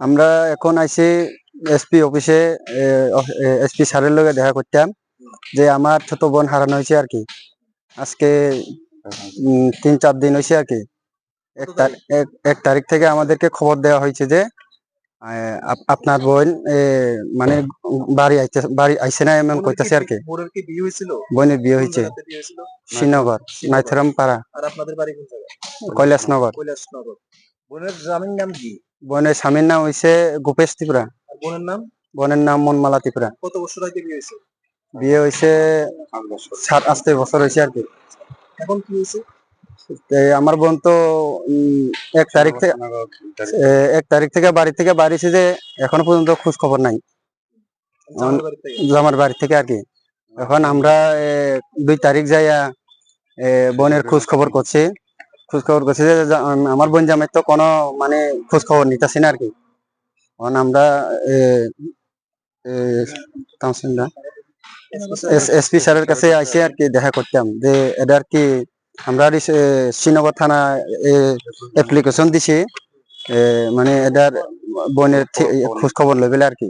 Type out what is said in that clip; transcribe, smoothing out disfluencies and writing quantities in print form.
আমরা এখন আইছি এসপি অফিসে, এসপি স্যারের লগে দেখা করতাম যে আমার ছোট বোন হারানো হয়েছে আর কি। আজকে 3-4 দিন হয়েছে আর কি। 1 তারিখ থেকে আমাদেরকে খবর দেওয়া হয়েছে যে আপনার বোন মানে বাড়ি আইছে না, এমন কইতাছে আর কি। বোনের বিয়ে হয়েছে শ্রীনগর, নাইথরাম পাড়া। কৈলাসনগর। বোনের স্বামীর নাম হইছে গোপেশ ত্রিপুরা। বোনের নাম মনমালা ত্রিপুরা। কত বছর আগে বিয়ে হয়েছে? 7-8 বছর হয়েছে আর কি। এখন কি হয়েছে? আমার বোন তো 1 তারিখ থেকে বাড়ি থেকে বাড়িছে যে এখনো পর্যন্ত খোঁজ খবর নাই আমার বাড়ি থেকে আর কি। এখন আমরা 2 তারিখ যাইয়া বোনের খোঁজ খবর করছি যে আমার বোন জামাই তো কোনো মানে খোঁজ খবর নিতেছি না আর কি। এখন আমরা এসপি স্যারের কাছে আইসি আর কি দেখা করতাম যে এটার কি। আমরা শ্রীনগর থানা অ্যাপ্লিকেশন দিছি, মানে এটার বোনের খোঁজ খবর লইবেলে আর কি।